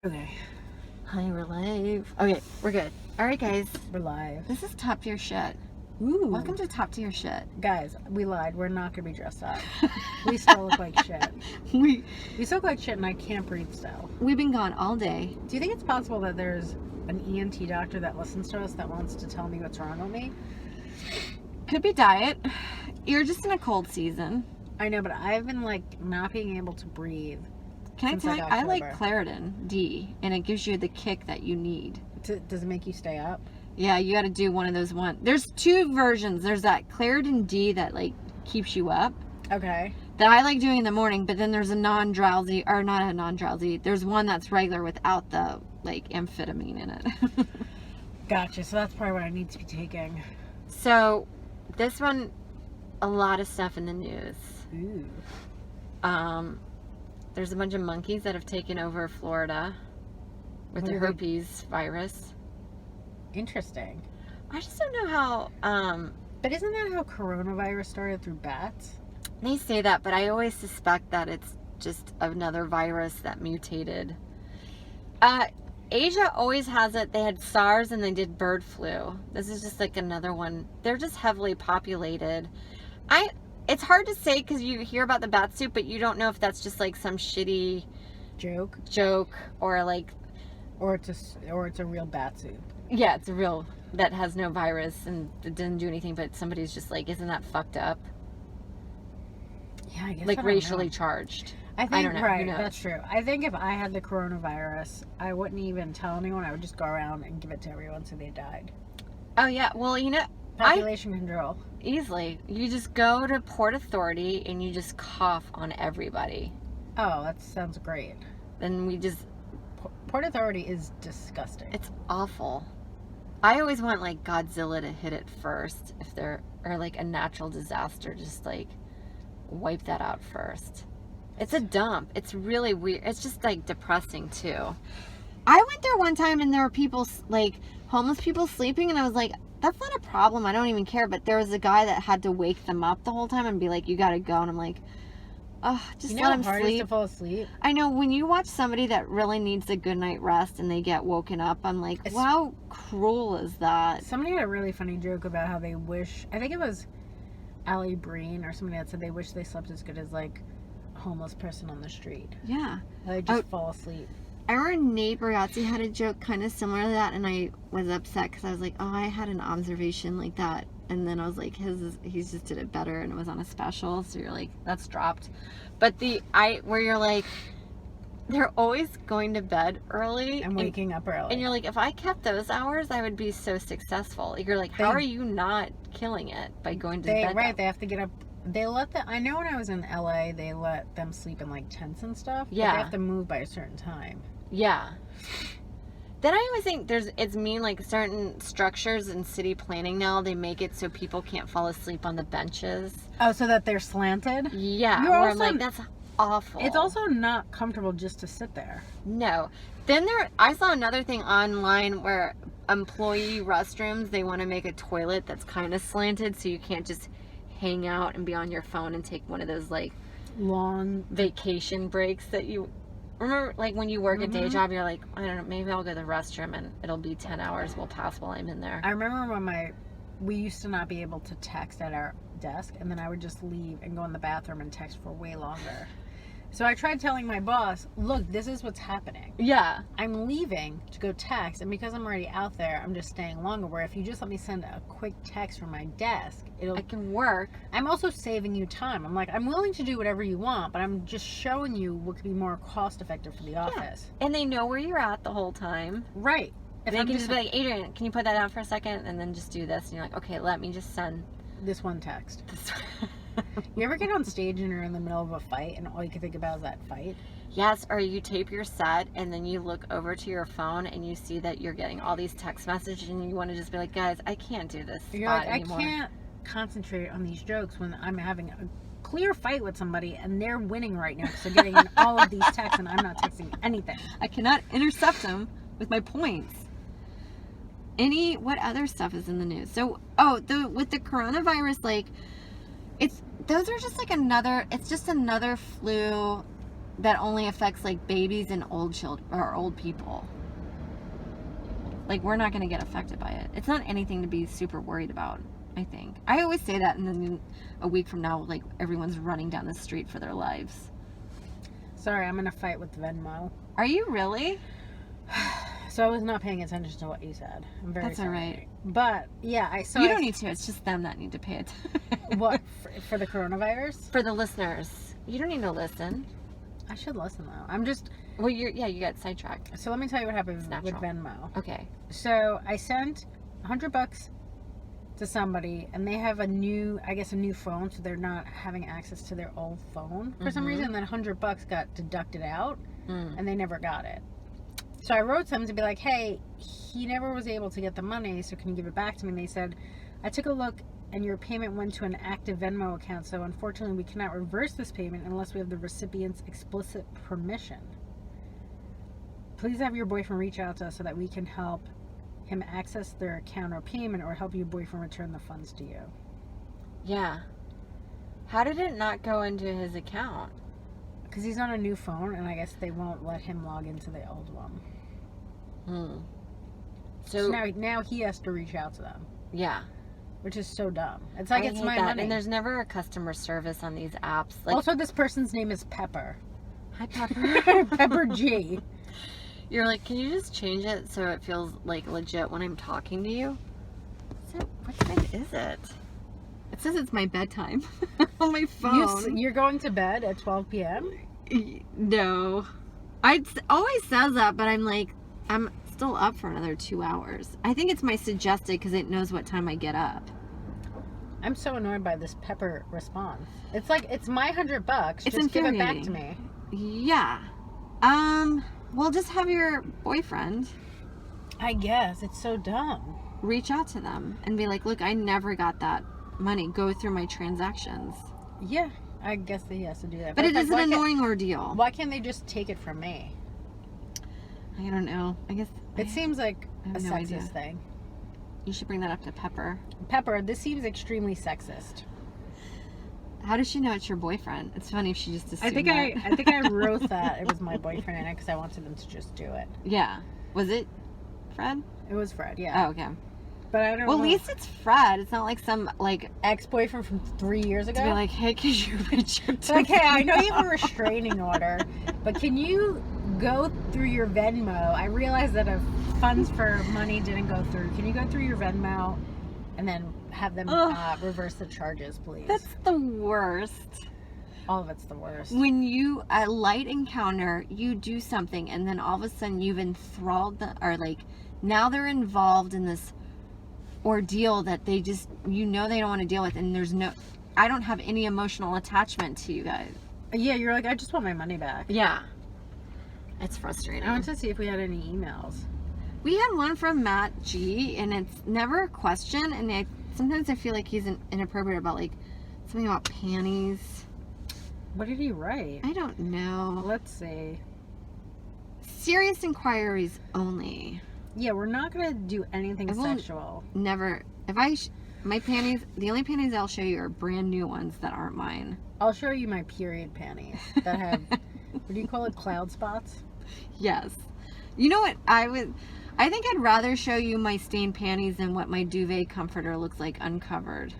Okay, Hi, we're live. Okay, we're good. All right, guys. we're live. This is top tier shit. Ooh. Welcome to top tier shit. Guys, we lied. We're not going to be dressed up. We still look like shit. We still look like shit and I can't breathe still. We've been gone all day. Do you think it's possible that there's an ENT doctor that listens to us that wants to tell me what's wrong with me? Could be diet. You're just in a cold season. I know, but I've been like not being able to breathe. Can Since I tell you, like I like October. Claritin D, and it gives you the kick that you need. Does it make you stay up? Yeah, you got to do one of those There's two versions. There's that Claritin D that like keeps you up. Okay. That I like doing in the morning, but then there's a non-drowsy, or not a non-drowsy. There's one that's regular without the like amphetamine in it. Gotcha. So that's probably what I need to be taking. So, this one, a lot of stuff in the news. Ooh. There's a bunch of monkeys that have taken over Florida with the herpes virus. Interesting. I just don't know how, But isn't that how coronavirus started, through bats? they say that, but I always suspect that it's just another virus that mutated. Asia always has it. They had SARS and they did bird flu. This is just like another one. They're just heavily populated. It's hard to say because you hear about the bat soup, but you don't know if that's just like some shitty Joke. or like, Or it's a real bat soup. yeah, it's a real that has no virus and it didn't do anything, but somebody's just like, isn't that fucked up? Yeah, I guess Like I don't racially know. charged. I think don't know. right. Who knows? That's true. I think if I had the coronavirus, I wouldn't even tell anyone. I would just go around and give it to everyone so they died. Oh yeah, well Population control. easily. You just go to Port Authority and you just cough on everybody. Oh, that sounds great. Then we just, Port Authority is disgusting. it's awful. I always want like Godzilla to hit it first if there, or like a natural disaster, just like wipe that out first. It's a dump. It's really weird. It's just like depressing too. I went there one time and there were people, like homeless people sleeping, and I was like, that's not a problem. I don't even care. But there was a guy that had to wake them up the whole time and be like, you gotta go. And I'm like, oh, just You know let how him hard it is sleep. to fall asleep? I know when you watch somebody that really needs a good night rest and they get woken up, I'm like, how cruel is that? Somebody had a really funny joke about how they wish, I think it was Allie Breen or somebody that said they wish they slept as good as like a homeless person on the street. Yeah. They just fall asleep. I remember Nate Bargatze had a joke kind of similar to that, and I was upset because I was like, oh, I had an observation like that. And then I was like, he's just did it better, and it was on a special. So you're like, that's dropped. But where you're like, they're always going to bed early. And waking up early. And you're like, if I kept those hours, I would be so successful. You're like, how are you not killing it by going to bed? Right, they have to get up. I know when I was in LA, they let them sleep in like tents and stuff. Yeah. But they have to move by a certain time. Yeah. Then I always think it's mean, like certain structures in city planning now, they make it so people can't fall asleep on the benches. Oh, so that they're slanted? Yeah. You're where also, I'm like, that's awful. It's also not comfortable just to sit there. No. Then I saw another thing online where employee restrooms, they want to make a toilet that's kind of slanted so you can't just hang out and be on your phone and take one of those like Long vacation breaks that you remember, like when you work a day job, you're like, I don't know, maybe I'll go to the restroom and it'll be 10 hours will pass while I'm in there. I remember when we used to not be able to text at our desk, and then I would just leave and go in the bathroom and text for way longer. So I tried telling my boss, look, this is what's happening. Yeah. I'm leaving to go text, and because I'm already out there, I'm just staying longer, where if you just let me send a quick text from my desk, I can work. I'm also saving you time. I'm like, I'm willing to do whatever you want, but I'm just showing you what could be more cost effective for the office. And they know where you're at the whole time. Right. They can just be like, Adrian, can you put that down for a second? And then just do this. And you're like, okay, let me just send this one text. this. You ever get on stage and you're in the middle of a fight and all you can think about is that fight? Yes, or you tape your set and then you look over to your phone and you see that you're getting all these text messages and you want to just be like, guys, I can't do this You're spot like, anymore. I can't concentrate on these jokes when I'm having a clear fight with somebody and they're winning right now because they're getting in all of these texts and I'm not texting anything. I cannot intercept them with my points. What other stuff is in the news? So, with the coronavirus, like, those are just like it's just another flu that only affects like babies and old children or old people. Like, we're not going to get affected by it. It's not anything to be super worried about, I think. I always say that, and then a week from now, like, everyone's running down the street for their lives. Sorry, I'm gonna fight with Venmo. Are you really? So I was not paying attention to what you said. I'm very That's all sorry. right. But yeah, You don't need to. It's just them that need to pay attention. What for the coronavirus? For the listeners. You don't need to listen. I should listen though. I'm just Well, you got sidetracked. so let me tell you what happened It's with natural. Venmo. Okay. So I sent $100 to somebody, and they have a new phone, so they're not having access to their old phone for some Mhm. reason. That $100 got deducted out, Mm. and they never got it. So I wrote them to be like, hey, he never was able to get the money, so can you give it back to me? And they said, I took a look and your payment went to an active Venmo account, so unfortunately we cannot reverse this payment unless we have the recipient's explicit permission. Please have your boyfriend reach out to us so that we can help him access their account or payment, or help your boyfriend return the funds to you. Yeah. How did it not go into his account? Because he's on a new phone, and I guess they won't let him log into the old one. So now he has to reach out to them, yeah. which is so dumb. It's like, I it's hate my that. money. And there's never a customer service on these apps. Like, Also, this person's name is Pepper. hi, Pepper. Pepper G. You're like, can you just change it so it feels like legit when I'm talking to you? What time is it? It says it's my bedtime on my phone. You're going to bed at 12 p.m.? No. It always says that, but I'm like, I'm still up for another 2 hours. I think it's my suggested because it knows what time I get up. I'm so annoyed by this Pepper response. It's like, it's my $100. It's Just give it back to infuriating. me. Yeah. Well, just have your boyfriend I guess. It's so dumb. reach out to them and be like, look, I never got that money. Go through my transactions. Yeah, I guess that he has to do that. But it it's is like, an annoying ordeal. Why can't they just take it from me? I don't know. I guess It seems like I a have no sexist idea. thing. You should bring that up to Pepper. Pepper, this seems extremely sexist. How does she know it's your boyfriend? It's funny if she just assumed I think that. I wrote that it was my boyfriend in it because I wanted them to just do it. Yeah. Was it Fred? It was Fred, yeah. Oh, okay. But I don't Well, know. at least it's Fred. It's not like some, like, Ex-boyfriend from 3 years ago. to be like, hey, could you reach out to Like, hey, I me? know you have a restraining order, but can you go through your Venmo? I realize that if funds for money didn't go through. Can you go through your Venmo and then have them Ugh. reverse the charges, please? That's the worst. All of it's the worst. When you, a light encounter, you do something, and then all of a sudden you've enthralled them, or like, now they're involved in this ordeal that they just, you know, they don't want to deal with, and there's no, I don't have any emotional attachment to you guys. Yeah, you're like, I just want my money back. Yeah. It's frustrating. I want to see if we had any emails. We had one from Matt G, and it's never a question, and sometimes I feel like he's inappropriate about, like, something about panties. What did he write? I don't know. Let's see. Serious inquiries only. Yeah, we're not gonna do anything I won't- sexual. Never. My panties, the only panties I'll show you are brand new ones that aren't mine. I'll show you my period panties that have, what do you call it, cloud spots? Yes. You know what? I think I'd rather show you my stained panties than what my duvet comforter looks like uncovered.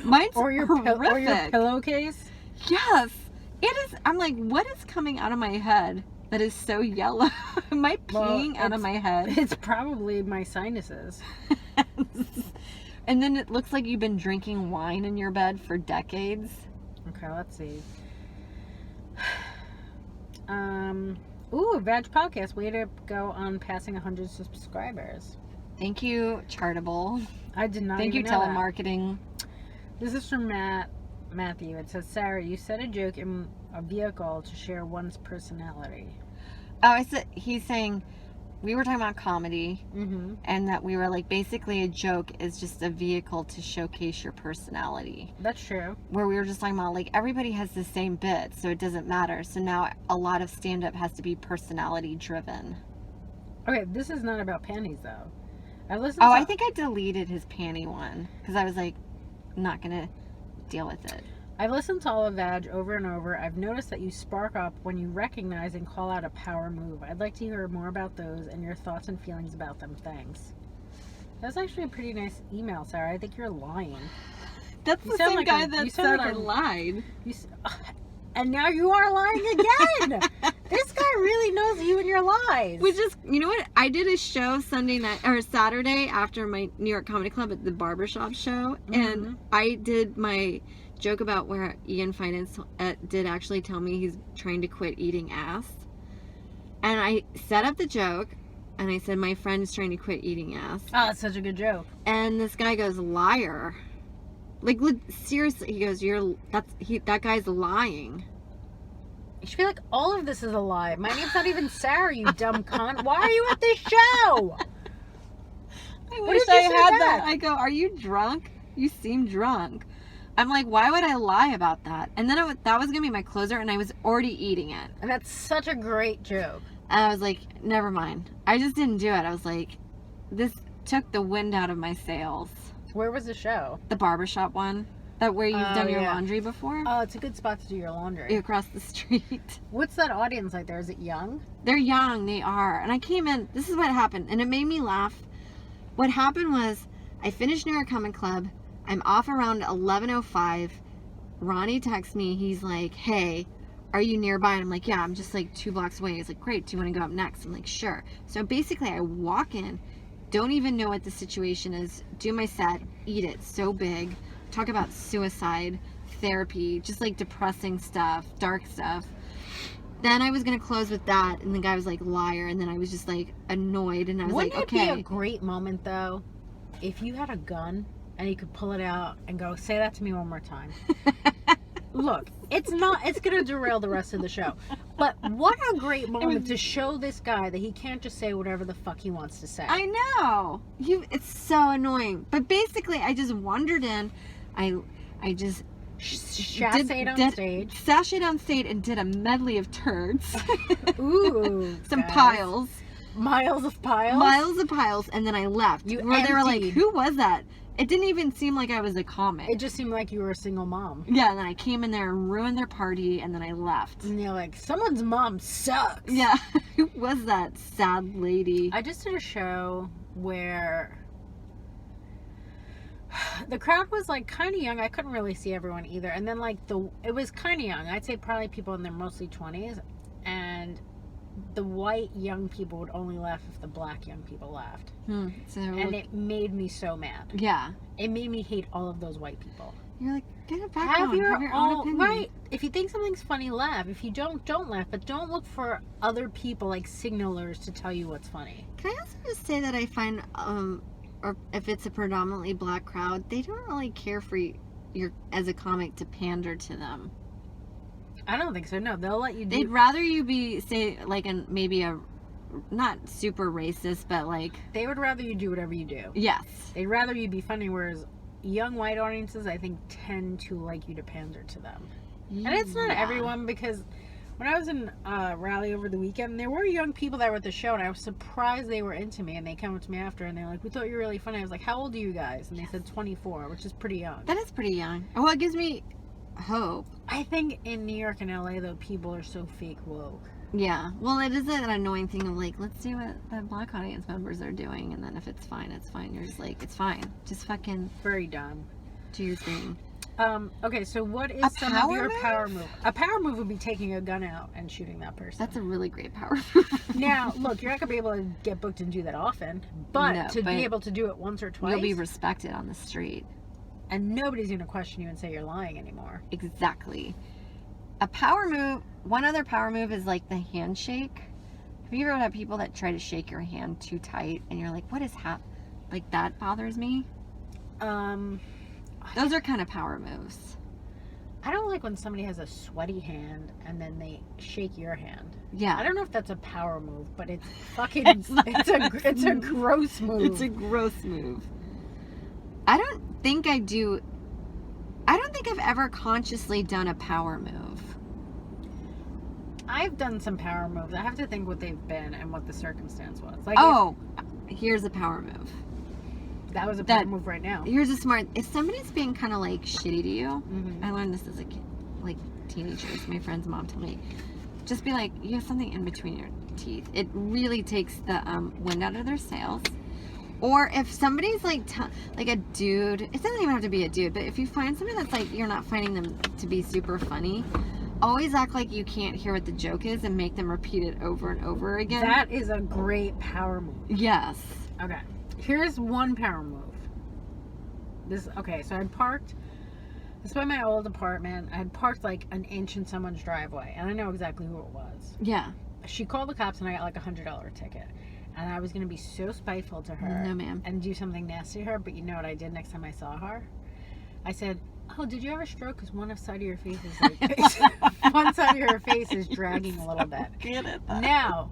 Mine's or your horrific. pillowcase. Yes. It is. I'm like, what is coming out of my head that is so yellow? Am I peeing out of my head? It's probably my sinuses. And then it looks like you've been drinking wine in your bed for decades. Okay, let's see. Ooh, Vag Podcast. Way to go on passing 100 subscribers. Thank you, Chartable. I did not Thank you, even know that. telemarketing. This is from Matthew. It says, Sarah, you said a joke in a vehicle to share one's personality. Oh, he's saying we were talking about comedy, Mm-hmm. and that we were like, basically a joke is just a vehicle to showcase your personality. That's true. Where we were just talking about, like, everybody has the same bit, so it doesn't matter. So now a lot of stand-up has to be personality driven. Okay, this is not about panties, though. Oh, I think I deleted his panty one because I was like, not gonna deal with it. I've listened to all of Vag over and over. I've noticed that you spark up when you recognize and call out a power move. I'd like to hear more about those and your thoughts and feelings about them. Thanks. That's actually a pretty nice email, Sarah. I think you're lying. That's You the sound same like guy a- that you said sound I like a- lied. And now you are lying again. This guy really knows you and your lies. We just, you know what? I did a show Sunday night or Saturday after my New York Comedy Club at the Barbershop show, and I did my joke about where Ian Finance did actually tell me he's trying to quit eating ass, and I set up the joke, and I said my friend's trying to quit eating ass, Oh, that's such a good joke. and this guy goes, liar. Like, seriously, he goes, that guy's lying. You should be like, all of this is a lie. My name's not even Sarah, you dumb cunt. Why are you at this show? I What wish did you I say had back? that. I go, are you drunk? You seem drunk. I'm like, why would I lie about that? And then that was going to be my closer, and I was already eating it. And that's such a great joke. And I was like, never mind. I just didn't do it. I was like, this took the wind out of my sails. Where was the show? The barbershop one. That where you've Oh, done your yeah. laundry before? Oh, it's a good spot to do your laundry. Across the street. What's that audience like there? Is it young? They're young, they are. And I came in, this is what happened, and it made me laugh. What happened was, I finished New York Comedy Club. I'm off around 11:05. Ronnie texts me. He's like, hey, are you nearby? And I'm like, yeah, I'm just like 2 blocks away. He's like, great, do you want to go up next? I'm like, sure. So basically, I walk in, don't even know what the situation is, do my set, eat it, so big, talk about suicide, therapy, just like depressing stuff, dark stuff. Then I was going to close with that, and the guy was like, liar, and then I was just like annoyed, and I was Wouldn't like, it okay. be a great moment, though, if you had a gun and you could pull it out and go, say that to me one more time? Look, it's going to derail the rest of the show. But what a great moment to show this guy that he can't just say whatever the fuck he wants to say. I know. It's so annoying. But basically, I just wandered in. I just Sashayed on stage. Sashayed on stage and did a medley of turds. Ooh. Some guys. piles. Miles of piles? Miles of piles, and then I left. You Where they were like, emptied. who was that? It didn't even seem like I was a comic. It just seemed like you were a single mom. Yeah, and then I came in there and ruined their party, and then I left. And you're like, someone's mom sucks. Yeah, who was that sad lady? I just did a show where the crowd was like kind of young. I couldn't really see everyone either. And then like it was kind of young. I'd say probably people in their mostly 20s. And the white young people would only laugh if the black young people laughed. So, And it made me so mad. yeah. It made me hate all of those white people. You're like, get it back on. Have your own own, opinion. right. If you think something's funny, laugh. If you don't laugh. But don't look for other people like signalers to tell you what's funny. Can I also just say that I find, or if it's a predominantly black crowd, they don't really care for your as a comic to pander to them. I don't think so. No, they'll let you do. They'd rather you be, say, like, maybe a, not super racist, but like, They would rather you do whatever you do. yes. They'd rather you be funny, whereas young white audiences, I think, tend to like you to pander to them. And it's not Yeah. everyone, because when I was in Raleigh over the weekend, there were young people that were at the show, and I was surprised they were into me, and they came up to me after, and they're like, we thought you were really funny. I was like, how old are you guys? And they said 24, which is pretty young. That is pretty young. Well, it gives me hope. I think in New York and LA, though, people are so fake woke. Yeah. Well, it is an annoying thing of like, let's see what the black audience members are doing, and then if it's fine, it's fine. You're just like, it's fine. Just fucking Very dumb. do your thing. Okay, so what is A some of power your move? power move? A power move would be taking a gun out and shooting that person. That's a really great power. Now, look, you're not gonna be able to get booked and do that often, but No, to but be able to do it once or twice, You'll be respected on the street. and nobody's gonna question you and say you're lying anymore. Exactly. A power move, one other power move is like the handshake. Have you ever had people that try to shake your hand too tight and you're like, what is like that bothers me? Those are kind of power moves. I don't like when somebody has a sweaty hand and then they shake your hand. Yeah. I don't know if that's a power move, but it's fucking It's not. it's a gross move. It's a gross move. I don't think I've ever consciously done a power move. I've done some power moves. I have to think what they've been and what the circumstance was. Like Oh, here's a power move. That was a That- power move right now. Here's a smart. If somebody's being kind of like shitty to you, Mhm. I learned this as a kid, like teenagers. My friend's mom told me, just be like, you have something in between your teeth. It really takes the wind out of their sails. Or if somebody's like like a dude, it doesn't even have to be a dude, but if you find somebody that's like you're not finding them to be super funny, always act like you can't hear what the joke is and make them repeat it over and over again. That is a great power move. Yes. Okay. Here's one power move. So I parked. This is by my old apartment. I had parked like an inch in someone's driveway, and I know exactly who it was. Yeah. She called the cops, and I got like $100 ticket. And I was gonna be so spiteful to her, No, ma'am. and do something nasty to her. But you know what I did next time I saw her? I said, "Oh, did you have a stroke? Because one side of your face is like, one side of your face is dragging a little bit." Good at that. Now,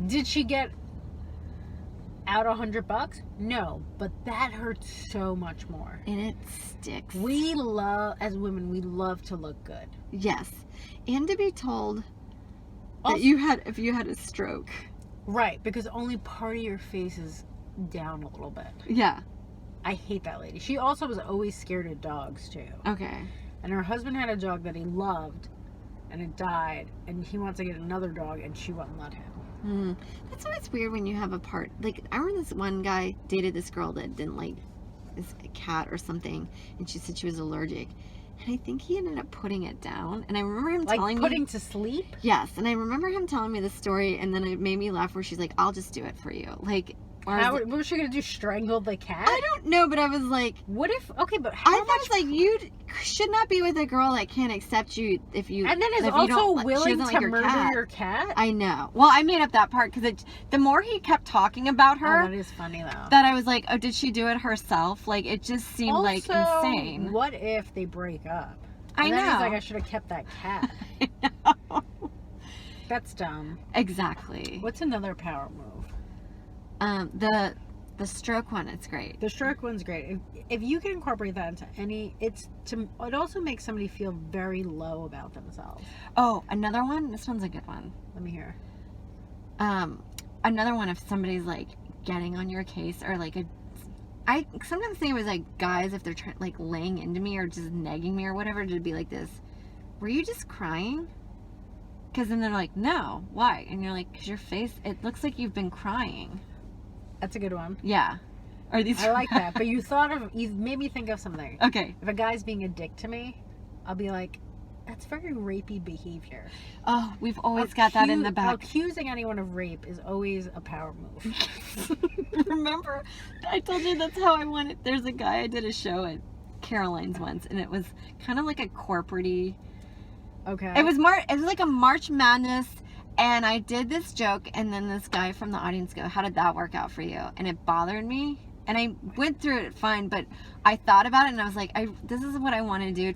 did she get out $100? No, but that hurts so much more. And it sticks. We love, as women, we love to look good. Yes. And to be told Also- that if you had a stroke. Right, because only part of your face is down a little bit. Yeah. I hate that lady. She also was always scared of dogs, too. Okay. And her husband had a dog that he loved, and it died, and he wants to get another dog, and she wouldn't let him. That's always weird when you have a part. Like, I remember this one guy dated this girl that didn't like this cat or something, and she said she was allergic. And I think he ended up putting it down. And I remember him telling me. Like putting to sleep? Yes. And I remember him telling me the story, and then it made me laugh where she's like, I'll just do it for you. Like, or What was she going to do? Strangle the cat? I don't know, but I was like, What if, okay, but I how thought much? it's like you should not be with a girl that can't accept you if you. And then is if you don't also like- she willing doesn't to like murder your cat? I know. Well, I made up that part because the more he kept talking about Oh, her, that is funny, though. that I was like, oh, did she do it herself? Like, it just seemed like Also, insane. What if they break up? I And then he's know. like, I should have kept that cat. That's dumb. Exactly. What's another power move? The stroke one, it's great. The stroke one's great. If you can incorporate that into any, it also makes somebody feel very low about themselves. Oh, another one. This one's a good one. Let me hear. Another one if somebody's like getting on your case or like I sometimes think it was like guys if they're like laying into me or just negging me or whatever to be like this. Were you just crying? Because then they're like, no, why? And you're like, because your face, it looks like you've been crying. That's a good one. Yeah. Are these? I like that. But you made me think of something. Okay. If a guy's being a dick to me, I'll be like, that's very rapey behavior. Oh, we've always got that in the back. Accusing anyone of rape is always a power move. Remember, I told you that's how I wanted. There's a guy I did a show at Caroline's once, and it was kind of like a corporate-y. Okay. It was like a March Madness, and I did this joke, and then this guy from the audience go, "How did that work out for you?" And it bothered me, and I went through it fine, but I thought about it, and I was like, "This is what I want to do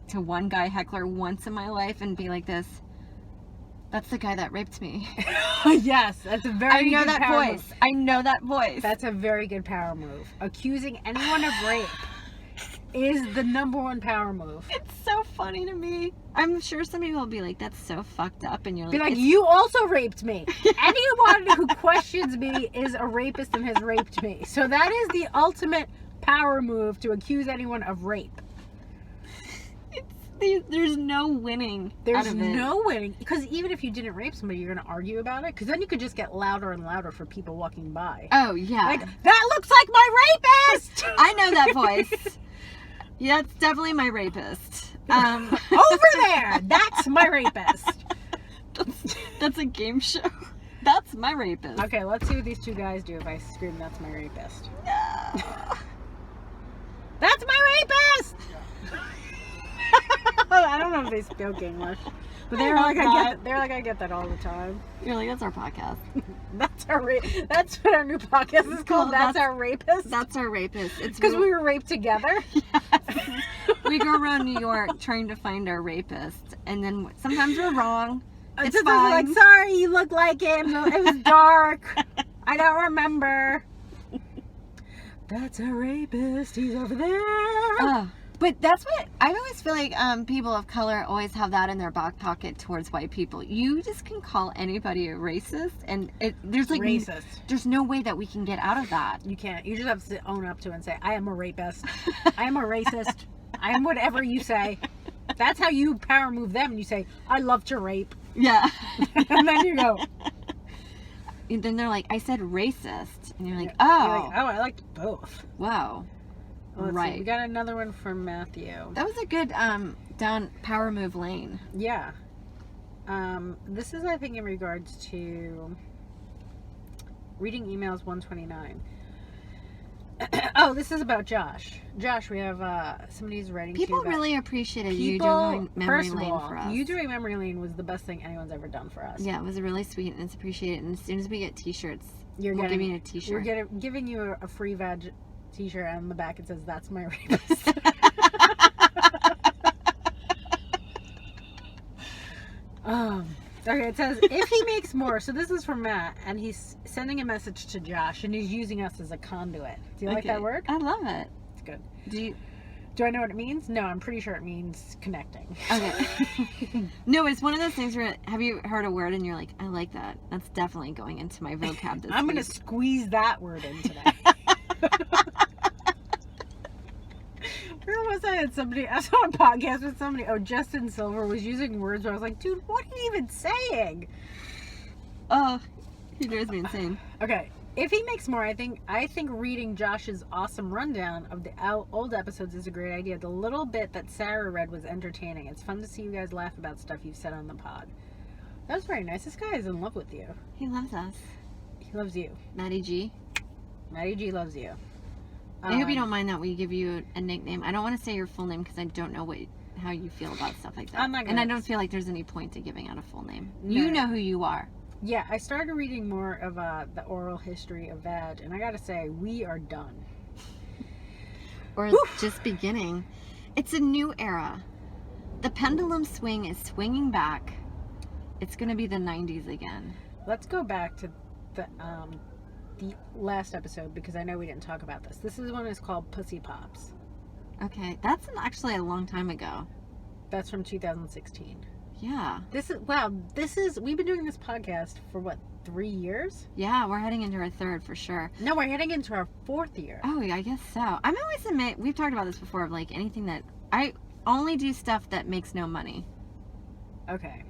to one guy heckler once in my life, and be like this." That's the guy that raped me. Yes, that's a very I know good that power voice. move. I know that voice. That's a very good power move. Accusing anyone of rape is the number one power move. It's so funny to me. I'm sure some people will be like, "That's so fucked up," and you're Be like, like, "It's you also raped me. Anyone who questions me is a rapist and has raped me. So that is the ultimate power move, to accuse anyone of rape. there's no winning. There's out of it. no winning. Because even if you didn't rape somebody, you're going to argue about it. Because then you could just get louder and louder for people walking by. Oh yeah. Like, that looks like my rapist! I know that voice. Yeah, that's definitely my rapist. Over there! That's my rapist. That's a game show. That's my rapist. Okay, let's see what these two guys do if I scream, "That's my rapist." No. That's my rapist! I don't know if they speak English, but they're like, I get that all the time. You're like, that's our podcast. That's what our new podcast is called. That's our rapist. That's our rapist. It's Because we were raped together. Yes. We go around New York trying to find our rapist, and then sometimes we're wrong. It's Sometimes we're fine. like, sorry, you look like him. It was dark. I don't remember. That's a rapist. He's over there. Oh, But that's what I always feel like. People of color always have that in their back pocket towards white people. You just can call anybody a racist, and there's like Racist. there's no way that we can get out of that. You can't. You just have to own up to it and say, I am a rapist. I am a racist. I am whatever you say. That's how you power move them. And you say, I love to rape. Yeah. And then you go. And then they're like, I said racist, and you're like, You're oh, like, oh, I liked both. wow, Let's see. right. We got another one from Matthew. That was a good down power move lane. Yeah. This is, I think, in regards to reading emails 129. Oh, this is about Josh. Josh, we have somebody's writing People to you. really appreciated you People, doing memory first of lane all, for us. you doing memory lane was the best thing anyone's ever done for us. Yeah, it was really sweet and it's appreciated. And as soon as we get T-shirts, You're we'll getting, give you a T-shirt. We're giving you a free veg T-shirt, and on the back it says, "That's my rapist." Okay, it says, if he makes more, so this is from Matt, and he's sending a message to Josh, and he's using us as a conduit. Do you like that word? I love it. It's good. Do I know what it means? No, I'm pretty sure it means connecting. Okay. No, it's one of those things where, have you heard a word and you're like, I like that. That's definitely going into my vocab this I'm going week. to squeeze that word in today. Where was I? I saw a podcast with somebody. Oh, Justin Silver was using words where I was like, dude, what are you even saying? Oh, he drives me insane. Okay, if he makes more, I think reading Josh's awesome rundown of the old episodes is a great idea. The little bit that Sarah read was entertaining. It's fun to see you guys laugh about stuff you've said on the pod. That was very nice. This guy is in love with you. He loves us. He loves you. Maddie G. Maddie G loves you. I hope you don't mind that we give you a nickname. I don't want to say your full name because I don't know how you feel about stuff like that. I'm not and gonna- I don't feel like there's any point to giving out a full name. No. You know who you are. Yeah, I started reading more of the oral history of vag, and I gotta say, we are done. Or just beginning. It's a new era. The pendulum swing is swinging back. It's going to be the 90s again. Let's go back to the last episode, because I know we didn't talk about this. This one is called Pussy Pops. Okay, that's actually a long time ago. That's from 2016. Yeah. We've been doing this podcast for what, 3 years? Yeah, we're heading into our third for sure. No, we're heading into our 4th year. Oh, yeah, I guess so. I'm always admit, we've talked about this before, of like anything that, I only do stuff that makes no money. Okay,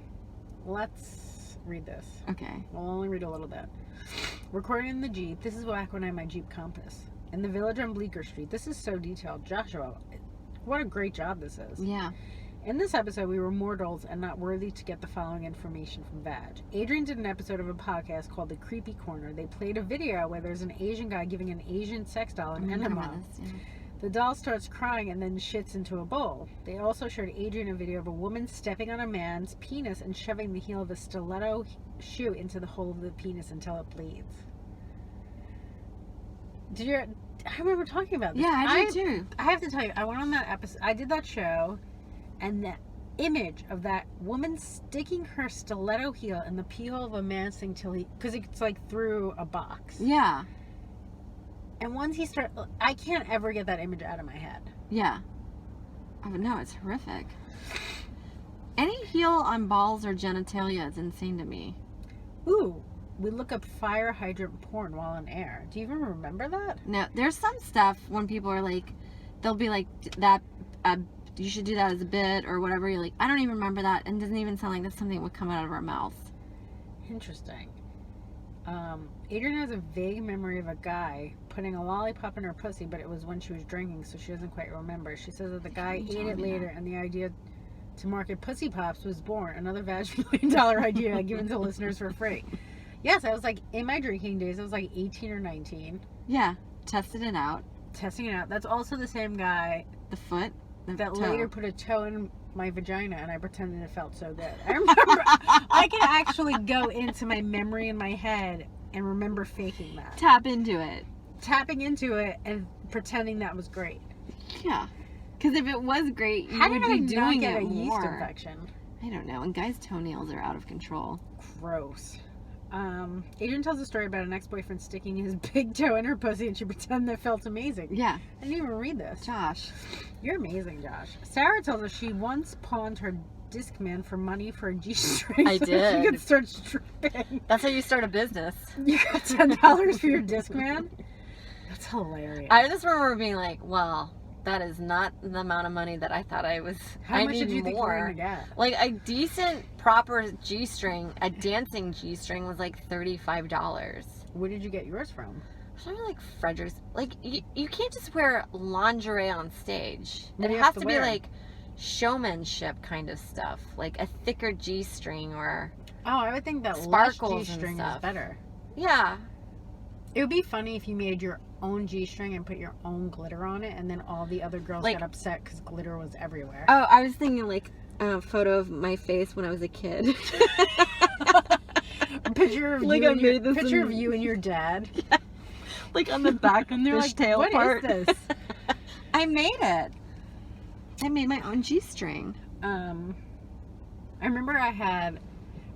let's read this. Okay. We'll only read a little bit. Recording in the Jeep. This is back when I had my Jeep Compass. In the village on Bleecker Street. This is so detailed. Joshua, what a great job this is. Yeah. In this episode, we were mortals and not worthy to get the following information from Vag. Adrian did an episode of a podcast called The Creepy Corner. They played a video where there's an Asian guy giving an Asian sex doll an enema. The doll starts crying and then shits into a bowl. They also showed Adrian a video of a woman stepping on a man's penis and shoving the heel of a stiletto shoe into the hole of the penis until it bleeds. I remember talking about this. Yeah, I do too. I have to tell you, I went on that episode. I did that show, and the image of that woman sticking her stiletto heel in the pee hole of a man's thing because it's like through a box. Yeah. And once he started, I can't ever get that image out of my head. Yeah. Oh, no, it's horrific. Any heel on balls or genitalia is insane to me. Ooh, we look up fire hydrant porn while on air. Do you even remember that? No, there's some stuff when people are like, they'll be like, that, you should do that as a bit or whatever. You're like, I don't even remember that. And it doesn't even sound like that's something that would come out of our mouth. Interesting. Adrian has a vague memory of a guy putting a lollipop in her pussy, but it was when she was drinking, so she doesn't quite remember. She says that the guy ate it later, and the idea to market Pussy Pops was born. Another Vag $1 million idea given to listeners for free. Yes, I was like, in my drinking days, I was like 18 or 19. Yeah, tested it out. Testing it out. That's also the same guy The foot, the that toe. later put a toe in my vagina, and I pretended it felt so good. I remember, I can actually go into my memory in my head and remember faking that. Tap into it. Tapping into it and pretending that was great. Yeah. Because if it was great, you How would did I be not doing get it a yeast more. infection? I don't know. And guys' toenails are out of control. Gross. Adrian tells a story about an ex-boyfriend sticking his big toe in her pussy and she pretended it felt amazing. Yeah. I didn't even read this. Josh. You're amazing, Josh. Sarah tells us she once pawned her Discman for money for a G-string. I so did. She could start stripping. That's how you start a business. You got $10 for your Discman? That's hilarious. I just remember being like, well, that is not the amount of money that I thought I was. How I much need did you think you were more. going to get? Like a decent, proper G-string, a dancing G-string was like $35. Where did you get yours from? Something like Frederick's. Like you can't just wear lingerie on stage. What do It you has have to to be wear? like showmanship kind of stuff, like a thicker G-string or Oh, I would think that Sparkles less and G-string is stuff. better. yeah. It would be funny if you made your own G-string and put your own glitter on it, and then all the other girls Like- got upset because glitter was everywhere. Oh, I was thinking like a photo of my face when I was a kid. A picture of Like you I and your, made this picture in- of you and your dad. Like on the back And they're like, fishtail "What is part. this?" I made it. I made my own G-string. I remember I had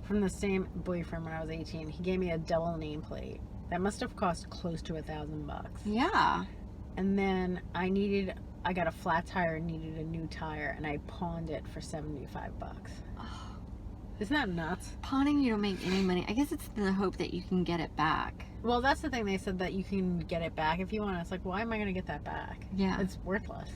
from the same boyfriend when I was 18. He gave me a double nameplate that must have cost close to $1,000. Yeah. And then I got a flat tire and needed a new tire, and I pawned it for $75. Isn't that nuts? Pawning, you don't make any money. I guess it's in the hope that you can get it back. Well, that's the thing. They said that you can get it back if you want. It's like, why am I going to get that back? Yeah. It's worthless.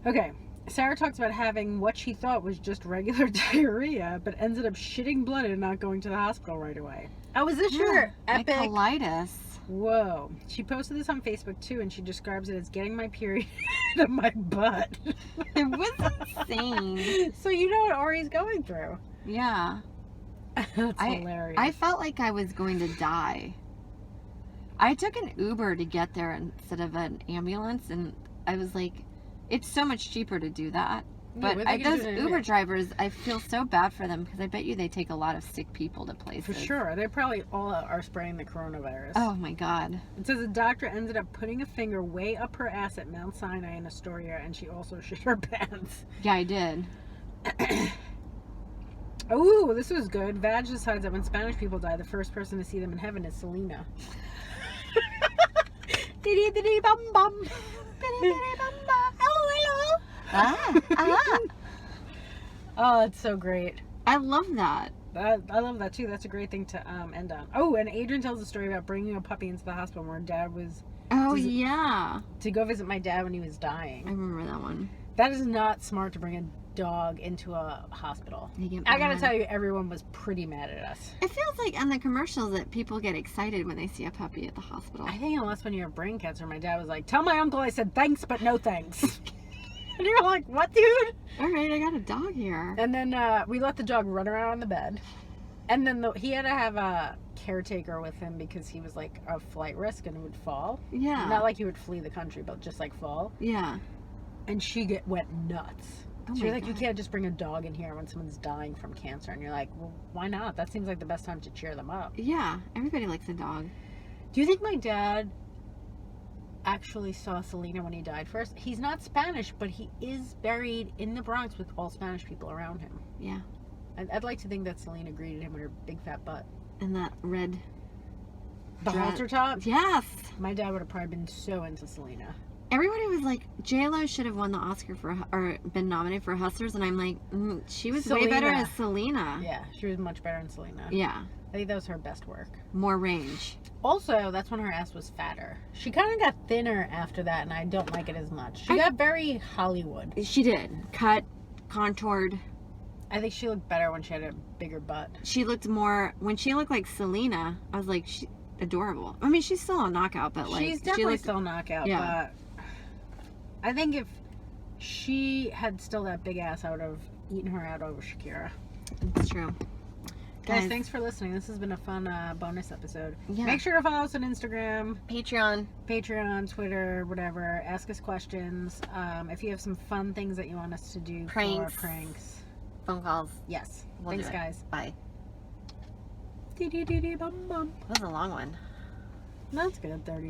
Okay. Sarah talks about having what she thought was just regular diarrhea, but ended up shitting blood and not going to the hospital right away. Oh, is this your My epic? colitis. Whoa. She posted this on Facebook too, and she describes it as getting my period in my butt. It was insane. So you know what Ari's going through. Yeah. That's hilarious. I felt like I was going to die. I took an Uber to get there instead of an ambulance, and I was like, it's so much cheaper to do that. But what are they gonna those do to Uber it? drivers, I feel so bad for them because I bet you they take a lot of sick people to places. For sure. They probably all are spraying the coronavirus. Oh my God. It says a doctor ended up putting a finger way up her ass at Mount Sinai in Astoria, and she also shit her pants. Yeah, I did. Oh, this was good. Vag decides that when Spanish people die, the first person to see them in heaven is Selena. Diddy-diddy-bum-bum. Diddy-diddy-bum-bum. Oh, hello. Ah. Oh, that's so great. I love that. I love that too. That's a great thing to end on. Oh, and Adrian tells a story about bringing a puppy into the hospital where dad was Oh, Does it- yeah. to go visit my dad when he was I dying. remember that one. That is not smart to bring a dog into a hospital. They get I gotta mad. tell you, everyone was pretty mad at us. It feels like on the commercials that people get excited when they see a puppy at the hospital. I think unless when you have brain cancer, my dad was like, "Tell my uncle I said thanks, but no thanks." And you're like, "What, dude?" All right, I got a dog here. And then we let the dog run around on the bed. And then he had to have a caretaker with him because he was like a flight risk and would fall. Yeah. Not like he would flee the country, but just like fall. Yeah. And she went nuts. Oh So my you're like, you God. can't just bring a dog in here when someone's dying from cancer. And you're like, well, why not? That seems like the best time to cheer them up. Yeah. Everybody likes a dog. Do you think my dad actually saw Selena when he died first? He's not Spanish, but he is buried in the Bronx with all Spanish people around him. Yeah. I'd like to think that Selena greeted him with her big fat butt. And that red. The Dress. halter top? Yes. My dad would have probably been so into Selena. Everybody was like, J-Lo should have won the Oscar for, or been nominated for Hustlers, and I'm like, she was way better Selena. as Selena. Yeah, she was much better than Selena. Yeah. I think that was her best work. More range. Also, that's when her ass was fatter. She kind of got thinner after that, and I don't like it as much. She I- got very Hollywood. She did. Cut, contoured. I think she looked better when she had a bigger butt. She looked more, when she looked like Selena, I was like, she adorable. I mean, she's still a knockout, but like, She's she definitely looked, still a knockout, Yeah. but I think if she had still that big ass, I would have eaten her out over Shakira. it's true. Guys, thanks for listening. This has been a fun bonus episode. Yeah. Make sure to follow us on Instagram, Patreon. Patreon, Twitter, whatever. Ask us questions. If you have some fun things that you want us to do Pranks. for pranks. Phone calls. Yes. We'll Thanks, do it. guys. Bye. Dee-dee-dee-dee-bum-bum. That was a long one. That's good, 30.